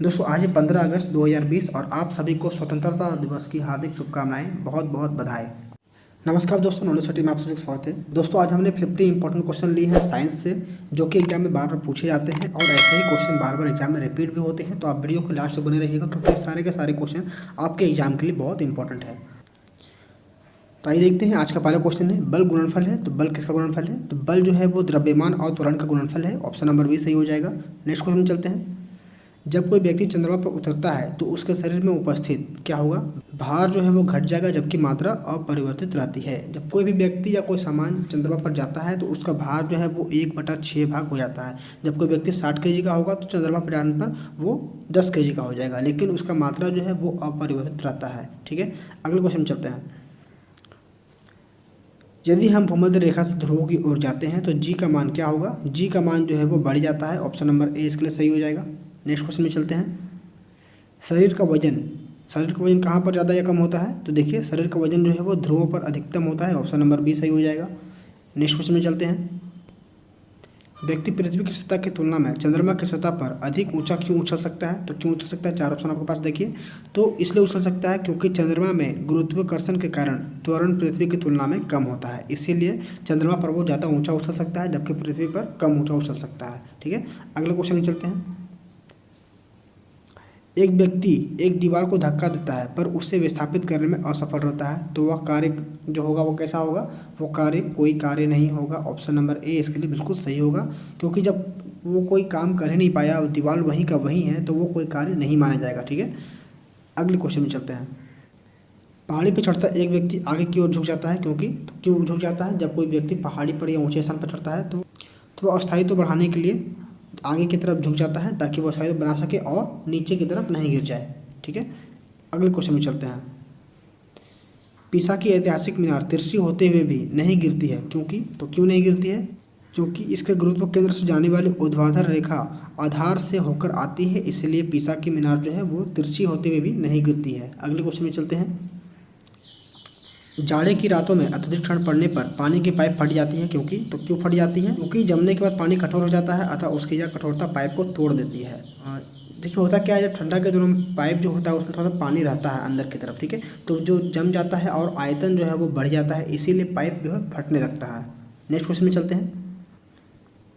दोस्तों आज है 15 अगस्त 2020 और आप सभी को स्वतंत्रता दिवस की हार्दिक शुभकामनाएं, बहुत बहुत बधाई। नमस्कार दोस्तों, नॉलेज सिटी में आप सभी का स्वागत है। दोस्तों आज हमने 50 इंपॉर्टेंट क्वेश्चन लिए हैं साइंस से, जो कि एग्जाम में बार बार पूछे जाते हैं और ऐसे ही क्वेश्चन बार बार एग्जाम में रिपीट भी होते हैं। तो आप वीडियो को लास्ट तक बने रहिएगा क्योंकि सारे के सारे क्वेश्चन आपके एग्जाम के लिए बहुत इंपॉर्टेंट है। तो आइए देखते हैं। आज का पहला क्वेश्चन है, बल गुणनफल है। तो बल किसका गुणनफल है? तो बल जो है वो द्रव्यमान और त्वरण का गुणनफल है। ऑप्शन नंबर बी सही हो जाएगा। नेक्स्ट क्वेश्चन चलते हैं। जब कोई व्यक्ति चंद्रमा पर उतरता है तो उसके शरीर में उपस्थित क्या होगा? भार जो है वो घट जाएगा जबकि मात्रा अपरिवर्तित रहती है। जब कोई भी व्यक्ति या कोई सामान चंद्रमा पर जाता है तो उसका भार जो है वो 1/6 भाग हो जाता है। जब कोई व्यक्ति 60 kg का होगा तो चंद्रमा पर जाने पर वो 10 kg का हो जाएगा, लेकिन उसका मात्रा जो है वो अपरिवर्तित रहता है। ठीक है, अगले क्वेश्चन चलते हैं। यदि हम भूमध्य रेखा से ध्रुवों की ओर जाते हैं तो जी का मान क्या होगा? जी का मान जो है वो बढ़ जाता है। ऑप्शन नंबर ए इसके लिए सही हो जाएगा। नेक्स्ट क्वेश्चन में चलते हैं। शरीर का वजन कहाँ पर ज़्यादा या कम होता है? तो देखिए, शरीर का वजन जो है वो ध्रुवों पर अधिकतम होता है। ऑप्शन नंबर बी सही हो जाएगा। नेक्स्ट क्वेश्चन में चलते हैं। व्यक्ति पृथ्वी की सतह की तुलना में चंद्रमा की सतह पर अधिक ऊंचा क्यों उछल सकता है? तो क्यों उछल सकता है? 4 ऑप्शन आपके पास देखिए। तो इसलिए उछल सकता है क्योंकि चंद्रमा में गुरुत्वाकर्षण के कारण त्वरण पृथ्वी की तुलना में कम होता है, इसीलिए चंद्रमा पर वो ज़्यादा ऊंचा उछल सकता है जबकि पृथ्वी पर कम ऊंचा उछल सकता है। ठीक है, अगले क्वेश्चन में चलते हैं। एक व्यक्ति एक दीवार को धक्का देता है पर उसे विस्थापित करने में असफल रहता है, तो वह कार्य जो होगा वो कैसा होगा? वो कार्य कोई कार्य नहीं होगा। ऑप्शन नंबर ए इसके लिए बिल्कुल सही होगा, क्योंकि जब वो कोई काम कर ही नहीं पाया, दीवार वहीं का वहीं है, तो वो कोई कार्य नहीं माना जाएगा। ठीक है, अगले क्वेश्चन में चलते हैं। पहाड़ी पर चढ़ता एक व्यक्ति आगे की ओर झुक जाता है, क्यों झुक जाता है? जब कोई व्यक्ति पहाड़ी पर या ऊंचे स्थान पर चढ़ता है तो वह अस्थायित्व बढ़ाने के लिए आगे की तरफ झुक जाता है ताकि वो अस्थायित्व बना सके और नीचे की तरफ नहीं गिर जाए। ठीक है, अगले क्वेश्चन में चलते हैं। पीसा की ऐतिहासिक मीनार तिरछी होते हुए भी नहीं गिरती है, क्यों नहीं गिरती है? क्योंकि इसके गुरुत्व केंद्र से जाने वाली ऊर्ध्वाधर रेखा आधार से होकर आती है, इसलिए पीसा की मीनार जो है वो तिरछी होते हुए भी नहीं गिरती है। अगले क्वेश्चन में चलते हैं। जाड़े की रातों में अत्यधिक ठंड पड़ने पर पानी की पाइप फट जाती है, क्यों फट जाती है? क्योंकि जमने के बाद पानी कठोर हो जाता है, अतः उसकी यह कठोरता पाइप को तोड़ देती है। देखिए होता क्या है, जब ठंडा के दिनों में पाइप जो होता है उसमें थोड़ा सा पानी रहता है अंदर की तरफ। ठीक है, तो जो जम जाता है और आयतन जो है वो बढ़ जाता है, इसीलिए पाइप जो है फटने लगता है। नेक्स्ट क्वेश्चन में चलते हैं।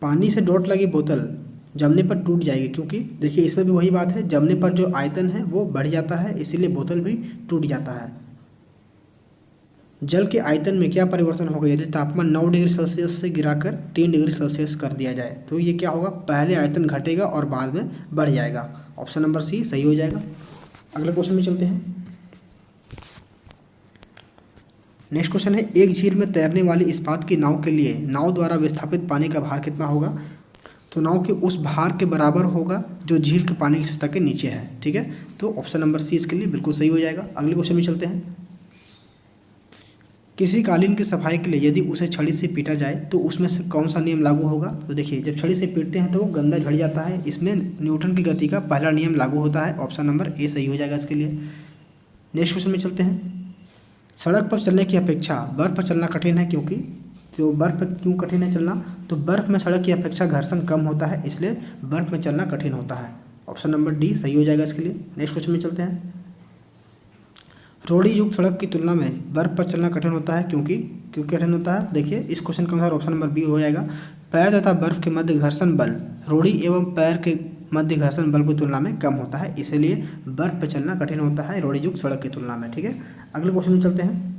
पानी से डोट लगी बोतल जमने पर टूट जाएगी, क्योंकि देखिए इसमें भी वही बात है, जमने पर जो आयतन है वो बढ़ जाता है, इसीलिए बोतल भी टूट जाता है। जल के आयतन में क्या परिवर्तन होगा यदि तापमान 9 डिग्री सेल्सियस से गिराकर 3 डिग्री सेल्सियस कर दिया जाए? तो ये क्या होगा? पहले आयतन घटेगा और बाद में बढ़ जाएगा। ऑप्शन नंबर सी सही हो जाएगा। अगले क्वेश्चन में चलते हैं। नेक्स्ट क्वेश्चन है, एक झील में तैरने वाली इस्पात की नाव के लिए नाव द्वारा विस्थापित पानी का भार कितना होगा? तो नाव के उस भार के बराबर होगा जो झील के पानी की सतह के नीचे है। ठीक है, तो ऑप्शन नंबर सी इसके लिए बिल्कुल सही हो जाएगा। अगले क्वेश्चन में चलते हैं। किसी कालीन की सफाई के लिए यदि उसे छड़ी से पीटा जाए तो उसमें से कौन सा नियम लागू होगा? तो देखिए, जब छड़ी से पीटते हैं तो वो गंदा झड़ जाता है, इसमें न्यूटन की गति का पहला नियम लागू होता है। ऑप्शन नंबर ए सही हो जाएगा इसके लिए। नेक्स्ट क्वेश्चन में चलते हैं। सड़क पर चलने की अपेक्षा बर्फ़ पर चलना कठिन है, तो बर्फ़ पर क्यों कठिन है चलना? तो बर्फ़ में सड़क की अपेक्षा घर्षण कम होता है, इसलिए बर्फ़ में चलना कठिन होता है। ऑप्शन नंबर डी सही हो जाएगा इसके लिए। नेक्स्ट क्वेश्चन में चलते हैं। रोड़ी युक्त सड़क की तुलना में बर्फ़ पर चलना कठिन होता है, क्यों कठिन होता है? देखिए, इस क्वेश्चन के अनुसार ऑप्शन नंबर बी हो जाएगा। पैर तथा बर्फ़ के मध्य घर्षण बल रोड़ी एवं पैर के मध्य घर्षण बल की तुलना में कम होता है, इसलिए बर्फ़ पर चलना कठिन होता है रोड़ी युक्त सड़क की तुलना में। ठीक है, अगले क्वेश्चन में चलते हैं।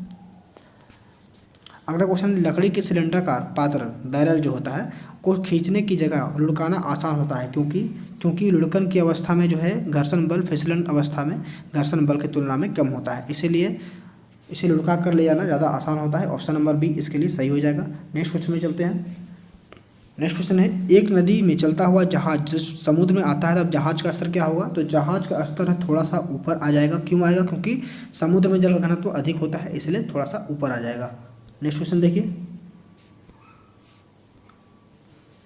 अगला क्वेश्चन, लकड़ी के सिलेंडरकार पात्र बैरल जो होता है को खींचने की जगह लुढ़काना आसान होता है, क्योंकि लुढ़कन की अवस्था में जो है घर्षण बल फिसलन अवस्था में घर्षण बल की तुलना में कम होता है, इसीलिए इसे लुढ़का कर ले जाना ज़्यादा आसान होता है। ऑप्शन नंबर बी इसके लिए सही हो जाएगा। नेक्स्ट क्वेश्चन में चलते हैं। नेक्स्ट क्वेश्चन है, एक नदी में चलता हुआ जहाज जब समुद्र में आता है तब जहाज का स्तर क्या होगा? तो जहाज का स्तर थोड़ा सा ऊपर आ जाएगा। क्यों आएगा? क्योंकि समुद्र में जल का घनत्व अधिक होता है, इसलिए थोड़ा सा ऊपर आ जाएगा। नेक्स्ट क्वेश्चन देखिए।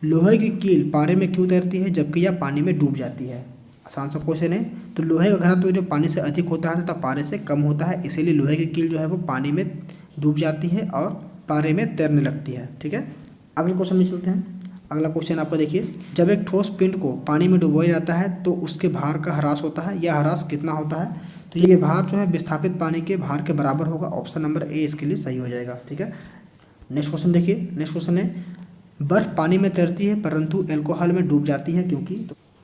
लोहे की कील पारे में क्यों तैरती है जबकि यह पानी में डूब जाती है? आसान सा क्वेश्चन है। तो लोहे का घनत्व जो पानी से अधिक होता है तथा पारे से कम होता है, इसीलिए लोहे की कील जो है वो पानी में डूब जाती है और पारे में तैरने लगती है। ठीक है, अगले क्वेश्चन में चलते हैं। अगला क्वेश्चन आपका देखिए, जब एक ठोस पिंड को पानी में डुबोया जाता है तो उसके भार का ह्रास होता है, यह ह्रास कितना होता है? तो ये भार जो है विस्थापित पानी के भार के बराबर होगा। ऑप्शन नंबर ए इसके लिए सही हो जाएगा। ठीक है, नेक्स्ट क्वेश्चन देखिए। नेक्स्ट क्वेश्चन है, बर्फ पानी में तैरती है परंतु एल्कोहल में डूब जाती है, क्योंकि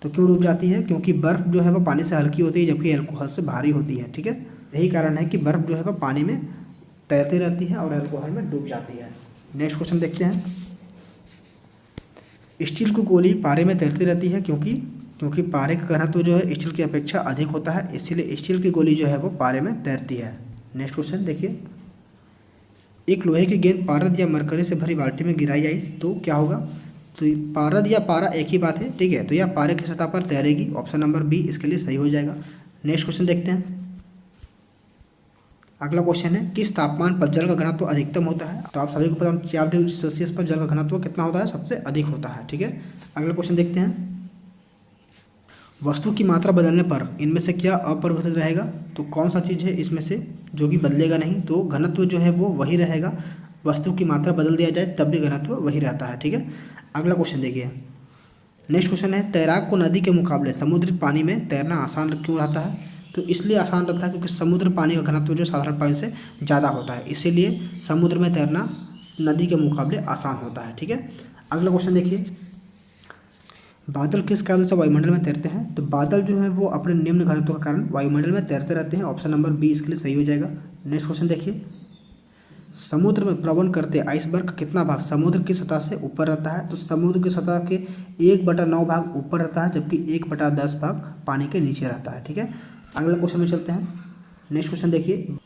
तो क्यों डूब जाती है? क्योंकि बर्फ जो है वो पानी से हल्की होती है जबकि एल्कोहल से भारी होती है। ठीक है, यही कारण है कि बर्फ जो है वो पानी में तैरती रहती है और एल्कोहल में डूब जाती है। नेक्स्ट क्वेश्चन देखते हैं, स्टील की गोली पारे में तैरती रहती है क्योंकि पारे का घनत्व जो है स्टील की अपेक्षा अधिक होता है, इसीलिए स्टील की गोली जो है वो पारे में तैरती है। नेक्स्ट क्वेश्चन देखिए, एक लोहे की गेंद पारद या मरकरी से भरी बाल्टी में गिराई जाए तो क्या होगा? तो पारद या पारा एक ही बात है। ठीक है, तो यह पारे की सतह पर तैरेगी। ऑप्शन नंबर बी इसके लिए सही हो जाएगा। नेक्स्ट क्वेश्चन देखते हैं। अगला क्वेश्चन है, किस तापमान पर जल का घनत्व अधिकतम होता है? तो आप सभी को पता है 4 डिग्री सेल्सियस पर जल का घनत्व कितना होता है? सबसे अधिक होता है। ठीक है, अगला क्वेश्चन देखते हैं, वस्तु की मात्रा बदलने पर इनमें से क्या अपरिवर्तित रहेगा? तो कौन सा चीज़ है इसमें से जो कि बदलेगा नहीं? तो घनत्व जो है वो वही रहेगा। वस्तु की मात्रा बदल दिया जाए तब भी घनत्व वही रहता है। ठीक है, अगला क्वेश्चन देखिए। नेक्स्ट क्वेश्चन है, तैराक को नदी के मुकाबले समुद्री पानी में तैरना आसान क्यों रहता है? तो इसलिए आसान रहता है क्योंकि समुद्र पानी का घनत्व जो साधारण पानी से ज़्यादा होता है, इसीलिए समुद्र में तैरना नदी के मुकाबले आसान होता है। ठीक है, अगला क्वेश्चन देखिए, बादल किस कारण से वायुमंडल में तैरते हैं? तो बादल जो है वो अपने निम्न घनत्व के कारण वायुमंडल में तैरते रहते हैं। ऑप्शन नंबर बी इसके लिए सही हो जाएगा। नेक्स्ट क्वेश्चन देखिए, समुद्र में प्लवन करते आइसबर्ग का कितना भाग समुद्र की सतह से ऊपर रहता है? तो समुद्र की सतह के 1/9 भाग ऊपर रहता है जबकि 1/10 भाग पानी के नीचे रहता है। ठीक है, अगले क्वेश्चन में चलते हैं। नेक्स्ट क्वेश्चन देखिए,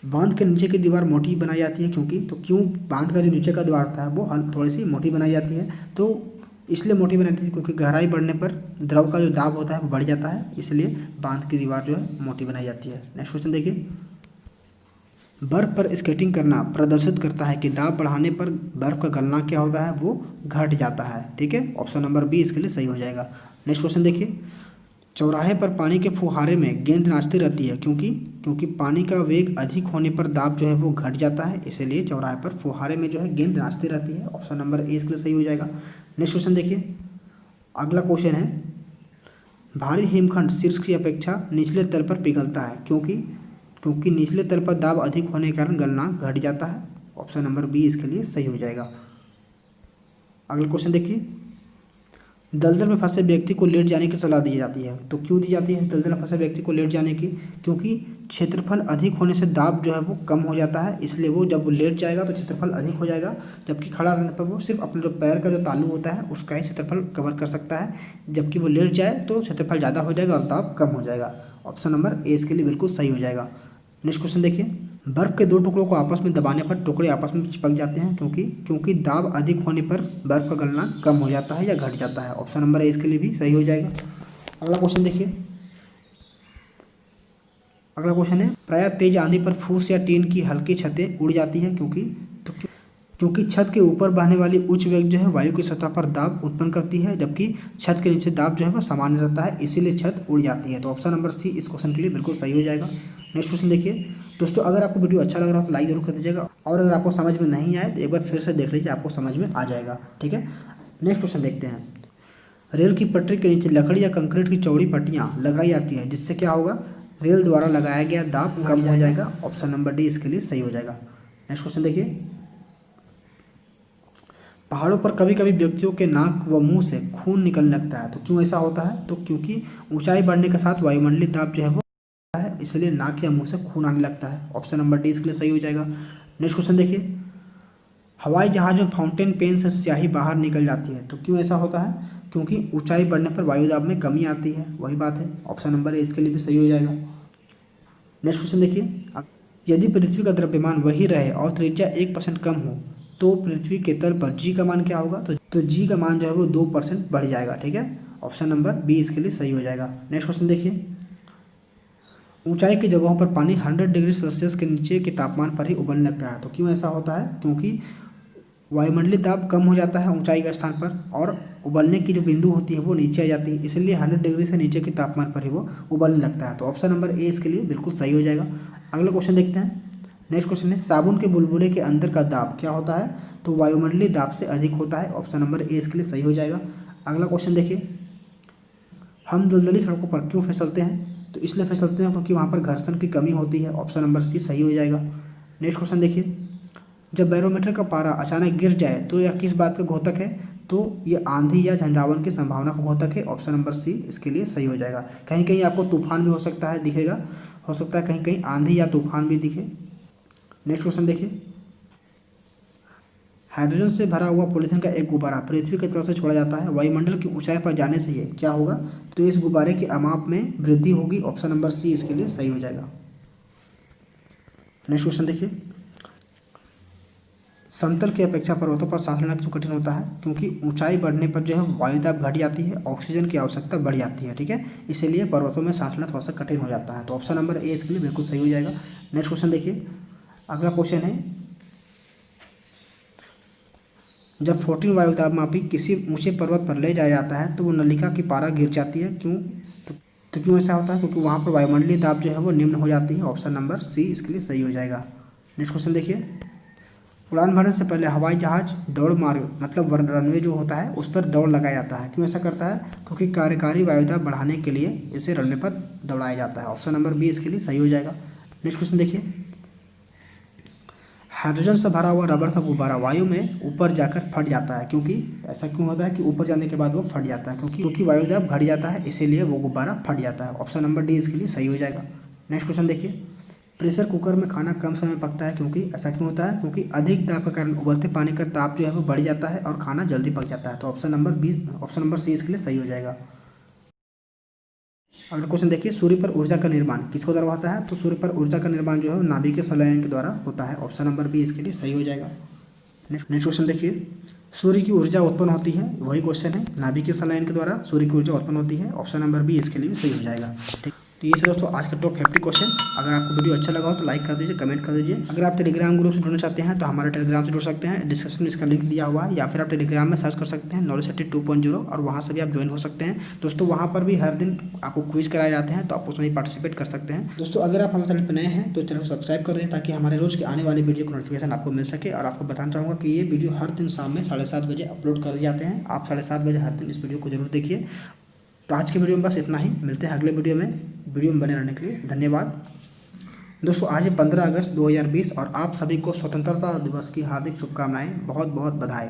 बांध के नीचे की दीवार मोटी बनाई जाती है तो क्यों बांध का जो नीचे का दीवार था वो थोड़ी सी मोटी बनाई जाती है? तो इसलिए मोटी बनाती है क्योंकि गहराई बढ़ने पर द्रव का जो दाब होता है वो बढ़ जाता है, इसलिए बांध की दीवार जो है मोटी बनाई जाती है। नेक्स्ट क्वेश्चन देखिए, बर्फ पर स्केटिंग करना प्रदर्शित करता है कि दाब बढ़ाने पर बर्फ का गलना क्या होता है? वो घट जाता है। ठीक है, ऑप्शन नंबर बी इसके लिए सही हो जाएगा। नेक्स्ट क्वेश्चन देखिए, चौराहे पर पानी के फुहारे में गेंद नाचती रहती है क्योंकि पानी का वेग अधिक होने पर दाब जो है वो घट जाता है, इसीलिए चौराहे पर फुहारे में जो है गेंद नाचती रहती है। ऑप्शन नंबर ए इसके लिए सही हो जाएगा। नेक्स्ट क्वेश्चन देखिए, अगला क्वेश्चन है, भारी हिमखंड शीर्ष की अपेक्षा निचले तल पर पिघलता है क्योंकि निचले तल पर दाब अधिक होने के कारण गलनांक घट जाता है। ऑप्शन नंबर बी इसके लिए सही हो जाएगा। अगला क्वेश्चन देखिए, दलदल में फंसे व्यक्ति को लेट जाने की सलाह दी जाती है। तो क्यों दी जाती है दलदल में फंसे व्यक्ति को लेट जाने की? क्योंकि क्षेत्रफल अधिक होने से दाब जो है वो कम हो जाता है, इसलिए वो जब वो लेट जाएगा तो क्षेत्रफल अधिक हो जाएगा, जबकि खड़ा रहने पर वो सिर्फ अपने जो पैर का जो तालू होता है उसका ही क्षेत्रफल कवर कर सकता है, जबकि वो लेट जाए तो क्षेत्रफल ज़्यादा हो जाएगा और दाब कम हो जाएगा। ऑप्शन नंबर ए इसके लिए बिल्कुल सही हो जाएगा। नेक्स्ट क्वेश्चन देखिए, बर्फ़ के 2 टुकड़ों को आपस में दबाने पर टुकड़े आपस में चिपक जाते हैं क्योंकि दाब अधिक होने पर बर्फ़ का गलना कम हो जाता है या घट जाता है। ऑप्शन नंबर ए इसके लिए भी सही हो जाएगा। अगला क्वेश्चन देखिए, अगला क्वेश्चन है, प्रायः तेज आंधी पर फूस या टीन की हल्की छतें उड़ जाती है क्योंकि छत के ऊपर बहने वाली उच्च वेग जो है वायु की सतह पर दाब उत्पन्न करती है, जबकि छत के नीचे दाब जो है वह सामान्य रहता है, इसीलिए छत उड़ जाती है। तो ऑप्शन नंबर सी इस क्वेश्चन के लिए बिल्कुल सही हो जाएगा। नेक्स्ट क्वेश्चन देखिए दोस्तों, अगर आपको वीडियो अच्छा लग रहा हो तो लाइक जरूर कर दीजिएगा, और अगर आपको समझ में नहीं आए तो एक बार फिर से देख लीजिए, आपको समझ में आ जाएगा। ठीक है, नेक्स्ट क्वेश्चन देखते हैं, रेल की पटरी के नीचे लकड़ी या कंक्रीट की चौड़ी पट्टियाँ लगाई जाती है, जिससे क्या होगा? रेल द्वारा लगाया गया दाब कम हो जाएगा। ऑप्शन नंबर डी इसके लिए सही हो जाएगा। नेक्स्ट क्वेश्चन देखिए, पहाड़ों पर कभी कभी व्यक्तियों के नाक व मुंह से खून निकलने लगता है, तो क्यों ऐसा होता है? तो क्योंकि ऊंचाई बढ़ने के साथ वायुमंडलीय दाब जो है वो है, इसलिए नाक या मुंह से खून आने लगता है। ऑप्शन नंबर डी इसके लिए सही हो जाएगा। नेक्स्ट क्वेश्चन देखिए, हवाई जहाज में फाउंटेन पेन से स्याही बाहर निकल जाती है, तो क्यों ऐसा होता है? क्योंकि ऊंचाई बढ़ने पर वायु दाब में कमी आती है, वही बात है। ऑप्शन नंबर ए इसके लिए भी सही हो जाएगा। नेक्स्ट क्वेश्चन देखिए, यदि पृथ्वी का द्रव्यमान वही रहे और त्रिज्या 1% कम हो तो पृथ्वी के तल पर जी का मान क्या होगा? तो जी का मान जो है वो 2% बढ़ जाएगा। ठीक है, ऑप्शन नंबर बी इसके लिए सही हो जाएगा। नेक्स्ट क्वेश्चन देखिए, ऊंचाई की जगहों पर पानी 100 डिग्री सेल्सियस के नीचे के तापमान पर ही उबलने लगता है, तो क्यों ऐसा होता है? क्योंकि वायुमंडलीय दाब कम हो जाता है ऊंचाई के स्थान पर, और उबलने की जो बिंदु होती है वो नीचे आ जाती है, इसलिए 100 डिग्री से नीचे के तापमान पर ही वो उबलने लगता है। तो ऑप्शन नंबर ए इसके लिए बिल्कुल सही हो जाएगा। अगला क्वेश्चन देखते हैं। नेक्स्ट क्वेश्चन है, साबुन के बुलबुले के अंदर का दाब क्या होता है? तो वायुमंडलीय दाब से अधिक होता है। ऑप्शन नंबर ए इसके लिए सही हो जाएगा। अगला क्वेश्चन देखिए, हम दलदली सड़कों पर क्यों फिसलते हैं? तो इसलिए फिसलते हैं क्योंकि वहाँ पर घर्षण की कमी होती है। ऑप्शन नंबर सी सही हो जाएगा। नेक्स्ट क्वेश्चन देखिए, जब बैरोमीटर का पारा अचानक गिर जाए तो यह किस बात का घोतक है? तो ये आंधी या झंझावन की संभावना का घोतक है। ऑप्शन नंबर सी इसके लिए सही हो जाएगा। कहीं कहीं आपको तूफान भी हो सकता है दिखेगा, हो सकता है कहीं कहीं आंधी या तूफान भी दिखे। नेक्स्ट क्वेश्चन देखिए, हाइड्रोजन से भरा हुआ पॉलीथीन का एक गुब्बारा पृथ्वी की तरफ से छोड़ा जाता है, वायुमंडल की ऊंचाई पर जाने से ये क्या होगा? तो इस गुब्बारे के अमाप में वृद्धि होगी। ऑप्शन नंबर सी इसके लिए सही हो जाएगा। नेक्स्ट क्वेश्चन देखिए, समतल की अपेक्षा पर्वतों पर सांस लेना क्यों कठिन होता है? क्योंकि ऊंचाई बढ़ने पर जो है वायुदाब घट जाती है, ऑक्सीजन की आवश्यकता बढ़ जाती है। ठीक है, इसीलिए पर्वतों में सांस लेना थोड़ा सा कठिन हो जाता है। तो ऑप्शन नंबर ए इसके लिए बिल्कुल सही हो जाएगा। नेक्स्ट क्वेश्चन देखिए, अगला क्वेश्चन है, जब 14 वायुदाब मापी किसी ऊंचे पर्वत पर ले जाया जाता है तो वो नलिका की पारा गिर जाती है, क्यों? तो क्यों ऐसा होता है? क्योंकि वहाँ पर वायुमंडलीय दाब जो है वो निम्न हो जाती है। ऑप्शन नंबर सी इसके लिए सही हो जाएगा। नेक्स्ट क्वेश्चन देखिए, उड़ान भरने से पहले हवाई जहाज दौड़ मार्ग मतलब रनवे जो होता है उस पर दौड़ लगाया जाता है, क्यों ऐसा करता है? क्योंकि कार्यकारी वायुदाब बढ़ाने के लिए इसे रनवे पर दौड़ाया जाता है। ऑप्शन नंबर बी इसके लिए सही हो जाएगा। नेक्स्ट क्वेश्चन देखिए, हाइड्रोजन से भरा हुआ रबड़ का गुब्बारा वायु में ऊपर जाकर फट जाता है, क्योंकि ऐसा क्यों होता है कि ऊपर जाने के बाद वो फट जाता है? क्योंकि वायुदाब घट जाता है, इसीलिए वो गुब्बारा फट जाता है। ऑप्शन नंबर डी इसके लिए सही हो जाएगा। नेक्स्ट क्वेश्चन देखिए, प्रेशर कुकर में खाना कम समय पकता है, क्योंकि ऐसा क्यों होता है? क्योंकि अधिक दाब के कारण उबलते पानी का ताप जो है वो बढ़ जाता है और खाना जल्दी पक जाता है। तो ऑप्शन नंबर सी इसके लिए सही हो जाएगा। अगला क्वेश्चन देखिए, सूर्य पर ऊर्जा का निर्माण किसके द्वारा होता है? तो सूर्य पर ऊर्जा का निर्माण जो है नाभिकीय संलयन के द्वारा होता है। ऑप्शन नंबर बी इसके लिए सही हो जाएगा। नेक्स्ट क्वेश्चन देखिए, सूर्य की ऊर्जा उत्पन्न होती है, वही क्वेश्चन है, नाभिकीय संलयन के द्वारा सूर्य की ऊर्जा उत्पन्न होती है। ऑप्शन नंबर बी इसके लिए सही हो जाएगा। ठीक, तो ये से दोस्तों आज का टॉप 50 क्वेश्चन। अगर आपको वीडियो अच्छा लगा हो तो लाइक कर दीजिए, कमेंट कर दीजिए। अगर आप टेलीग्राम ग्रुप से जुड़ना चाहते हैं तो हमारे टेलीग्राम से जुड़ सकते हैं, डिस्क्रिप्शन में इसका लिंक दिया हुआ है, या फिर आप टेलीग्राम में सर्च कर सकते हैं नॉलेज सिटी 2.0 और वहाँ से भी आप ज्वाइन हो सकते हैं। दोस्तों वहाँ पर भी हर दिन आपको क्विज कराए जाते हैं, तो आप उसमें पार्टिसिपेट कर सकते हैं। दोस्तों अगर आप हमारे चैनल पर नए हैं तो चैनल को सब्सक्राइब कर दें ताकि हमारे रोज़ के आने वाली वीडियो का नोटिफिकेशन आपको मिल सके। और आपको बताना चाहूँगा कि ये वीडियो हर दिन शाम में 7:30 बजे अपलोड कर दिए जाते हैं। आप 7:30 बजे हर दिन इस वीडियो को जरूर देखिए। तो आज की वीडियो में बस इतना ही, मिलते हैं अगले वीडियो में बने रहने के लिए धन्यवाद। दोस्तों आज है 15 अगस्त 2020 और आप सभी को स्वतंत्रता दिवस की हार्दिक शुभकामनाएं, बहुत बहुत बधाई।